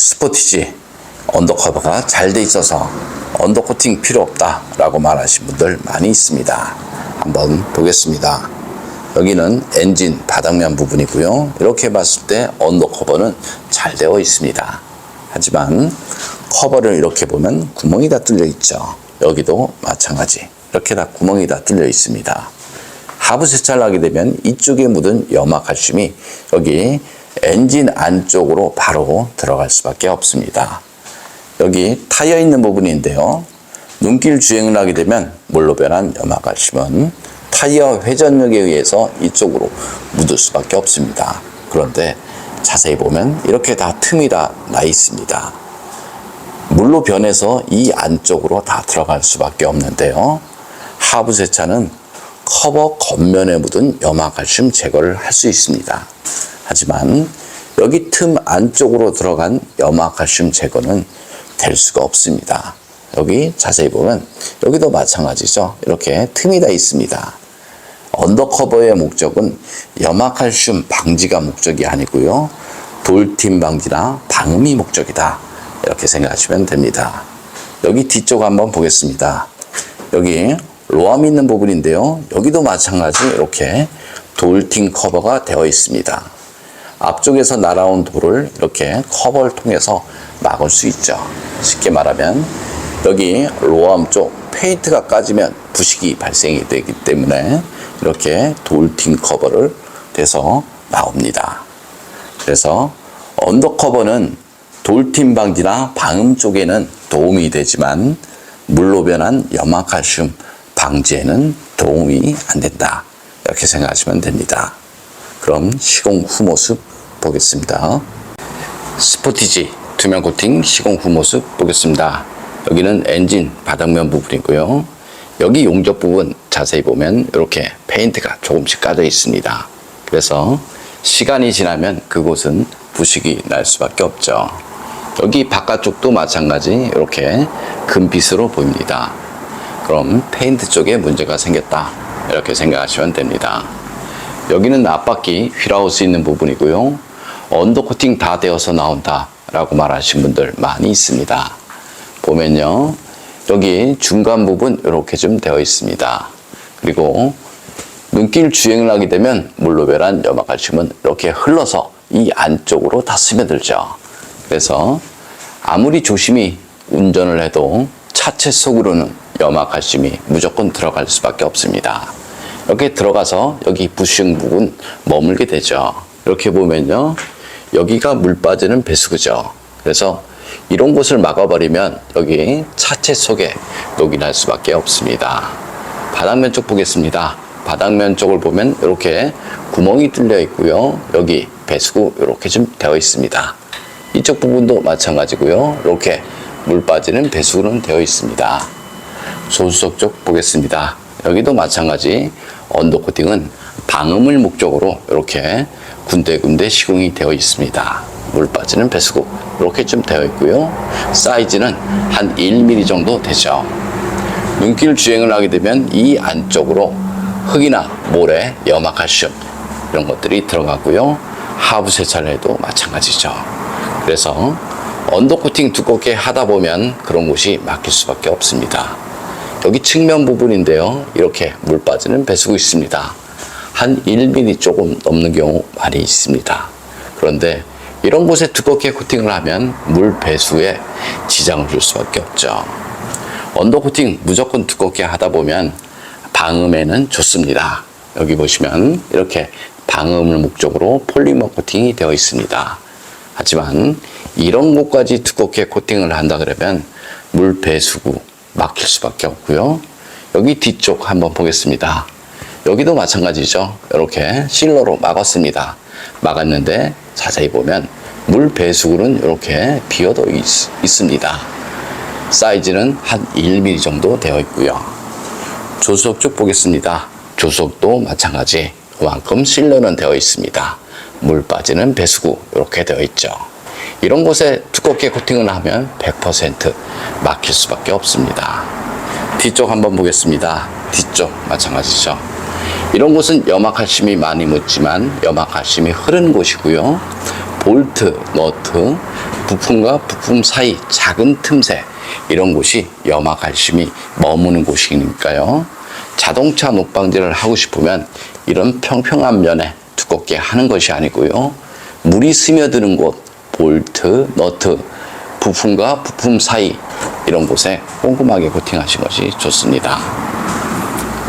스포티지 언더커버가 잘 돼 있어서 언더코팅 필요 없다 라고 말하신 분들 많이 있습니다. 한번 보겠습니다. 여기는 엔진 바닥면 부분이고요. 이렇게 봤을 때 언더커버는 잘 되어 있습니다. 하지만 커버를 이렇게 보면 구멍이 다 뚫려 있죠. 여기도 마찬가지 이렇게 다 구멍이 다 뚫려 있습니다. 하부 세차를 하게 되면 이쪽에 묻은 염화칼슘이 여기 엔진 안쪽으로 바로 들어갈 수밖에 없습니다. 여기 타이어 있는 부분인데요. 눈길 주행을 하게 되면 물로 변한 염화칼슘은 타이어 회전력에 의해서 이쪽으로 묻을 수밖에 없습니다. 그런데 자세히 보면 이렇게 다 틈이 다 나 있습니다. 물로 변해서 이 안쪽으로 다 들어갈 수밖에 없는데요. 하부 세차는 커버 겉면에 묻은 염화칼슘 제거를 할 수 있습니다. 하지만 여기 틈 안쪽으로 들어간 염화칼슘 제거는 될 수가 없습니다. 여기 자세히 보면 여기도 마찬가지죠. 이렇게 틈이 다 있습니다. 언더커버의 목적은 염화칼슘 방지가 목적이 아니고요. 돌팀 방지나 방음이 목적이다. 이렇게 생각하시면 됩니다. 여기 뒤쪽 한번 보겠습니다. 여기 로암이 있는 부분인데요. 여기도 마찬가지 이렇게 돌팅 커버가 되어 있습니다. 앞쪽에서 날아온 돌을 이렇게 커버를 통해서 막을 수 있죠. 쉽게 말하면 여기 로암 쪽 페인트가 까지면 부식이 발생이 되기 때문에 이렇게 돌팅 커버를 돼서 나옵니다. 그래서 언더커버는 돌팀 방지나 방음 쪽에는 도움이 되지만 물로 변한 염화칼슘 방지에는 도움이 안 된다. 이렇게 생각하시면 됩니다. 그럼 시공 후 모습 보겠습니다. 스포티지 투명 코팅 시공 후 모습 보겠습니다. 여기는 엔진 바닥면 부분이고요. 여기 용접 부분 자세히 보면 이렇게 페인트가 조금씩 까져 있습니다. 그래서 시간이 지나면 그곳은 부식이 날 수밖에 없죠. 여기 바깥쪽도 마찬가지 이렇게 금빛으로 보입니다. 그럼 페인트 쪽에 문제가 생겼다. 이렇게 생각하시면 됩니다. 여기는 앞바퀴 휠하우스 있는 부분이고요. 언더코팅 다 되어서 나온다 라고 말하신 분들 많이 있습니다. 보면요. 여기 중간 부분 이렇게 좀 되어 있습니다. 그리고 눈길 주행을 하게 되면 물로 변한 염화칼슘은 이렇게 흘러서 이 안쪽으로 다 스며들죠. 그래서 아무리 조심히 운전을 해도 차체 속으로는 염화칼슘이 무조건 들어갈 수밖에 없습니다. 이렇게 들어가서 여기 부싱 부분 머물게 되죠. 이렇게 보면요. 여기가 물 빠지는 배수구죠. 그래서 이런 곳을 막아버리면 여기 차체 속에 녹이 날 수밖에 없습니다. 바닥면 쪽 보겠습니다. 바닥면 쪽을 보면 이렇게 구멍이 뚫려 있고요. 여기 배수구 이렇게 좀 되어 있습니다. 이쪽 부분도 마찬가지고요. 이렇게 물 빠지는 배수구는 되어 있습니다. 조수석 쪽 보겠습니다. 여기도 마찬가지 언더코팅은 방음을 목적으로 이렇게 군데군데 시공이 되어 있습니다. 물 빠지는 배수구 이렇게 좀 되어 있고요. 사이즈는 한 1mm 정도 되죠. 눈길 주행을 하게 되면 이 안쪽으로 흙이나 모래, 염화칼슘 이런 것들이 들어가고요. 하부 세차를 해도 마찬가지죠. 그래서 언더코팅 두껍게 하다 보면 그런 곳이 막힐 수밖에 없습니다. 여기 측면 부분인데요. 이렇게 물 빠지는 배수구 있습니다. 한 1mm 조금 넘는 경우 많이 있습니다. 그런데 이런 곳에 두껍게 코팅을 하면 물 배수에 지장을 줄 수밖에 없죠. 언더코팅 무조건 두껍게 하다 보면 방음에는 좋습니다. 여기 보시면 이렇게 방음을 목적으로 폴리머 코팅이 되어 있습니다. 하지만 이런 곳까지 두껍게 코팅을 한다 그러면 물 배수구 막힐 수밖에 없고요. 여기 뒤쪽 한번 보겠습니다. 여기도 마찬가지죠. 이렇게 실러로 막았습니다. 막았는데 자세히 보면 물 배수구는 이렇게 비어져 있습니다. 사이즈는 한 1mm 정도 되어 있고요. 조수석 쪽 보겠습니다. 조수석도 마찬가지 그만큼 실러는 되어 있습니다. 물 빠지는 배수구 이렇게 되어 있죠. 이런 곳에 두껍게 코팅을 하면 100% 막힐 수밖에 없습니다. 뒤쪽 한번 보겠습니다. 뒤쪽 마찬가지죠. 이런 곳은 염화칼슘이 많이 묻지만 염화칼슘이 흐르는 곳이고요. 볼트, 너트, 부품과 부품 사이 작은 틈새, 이런 곳이 염화칼슘이 머무는 곳이니까요. 자동차 녹방지를 하고 싶으면 이런 평평한 면에 두껍게 하는 것이 아니고요. 물이 스며드는 곳, 볼트, 너트, 부품과 부품 사이, 이런 곳에 꼼꼼하게 코팅하신 것이 좋습니다.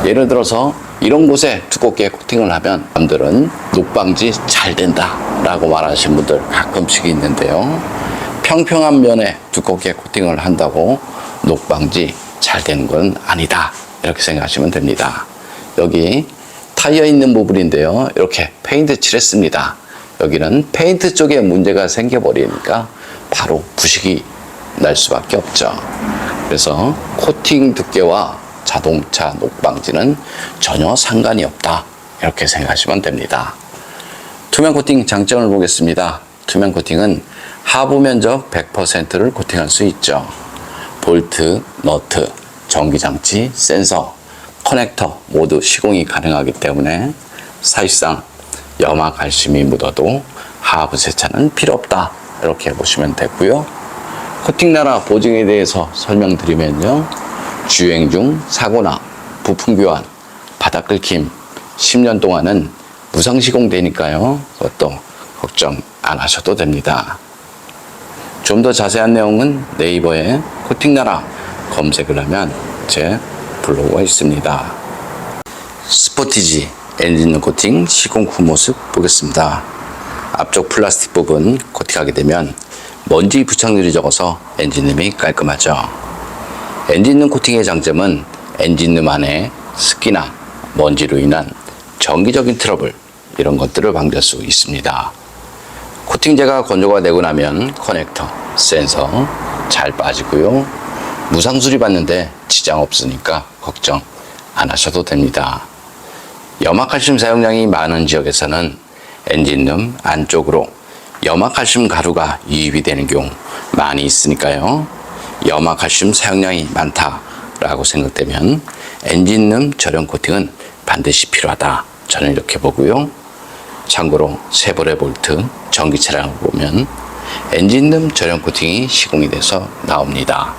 예를 들어서 이런 곳에 두껍게 코팅을 하면 남들은 녹방지 잘 된다 라고 말하시는 분들 가끔씩 있는데요. 평평한 면에 두껍게 코팅을 한다고 녹방지 잘 되는 건 아니다, 이렇게 생각하시면 됩니다. 여기 타이어 있는 부분인데요. 이렇게 페인트 칠했습니다. 여기는 페인트 쪽에 문제가 생겨버리니까 바로 부식이 날 수밖에 없죠. 그래서 코팅 두께와 자동차 녹방지는 전혀 상관이 없다, 이렇게 생각하시면 됩니다. 투명 코팅 장점을 보겠습니다. 투명 코팅은 하부 면적 100%를 코팅할 수 있죠. 볼트, 너트, 전기장치, 센서, 커넥터 모두 시공이 가능하기 때문에 사실상 염화칼슘이 묻어도 하부 세차는 필요 없다, 이렇게 보시면 되고요. 코팅나라 보증에 대해서 설명드리면요. 주행 중 사고나 부품 교환, 바닥 긁힘 10년 동안은 무상 시공되니까요. 그것도 걱정 안 하셔도 됩니다. 좀 더 자세한 내용은 네이버에 코팅나라 검색을 하면 제 블로그가 있습니다. 스포티지 엔진 코팅 시공 후 모습 보겠습니다. 앞쪽 플라스틱 부분 코팅하게 되면 먼지 부착률이 적어서 엔진룸이 깔끔하죠. 엔진룸 코팅의 장점은 엔진룸 안에 습기나 먼지로 인한 정기적인 트러블, 이런 것들을 방지할 수 있습니다. 코팅제가 건조가 되고 나면 커넥터, 센서 잘 빠지고요. 무상 수리받는데 지장 없으니까 걱정 안 하셔도 됩니다. 염화칼슘 사용량이 많은 지역에서는 엔진룸 안쪽으로 염화칼슘 가루가 유입이 되는 경우 많이 있으니까요. 염화칼슘 사용량이 많다라고 생각되면 엔진룸 저렴 코팅은 반드시 필요하다, 저는 이렇게 보고요. 참고로 쉐보레 볼트 전기 차량을 보면 엔진룸 저렴 코팅이 시공이 돼서 나옵니다.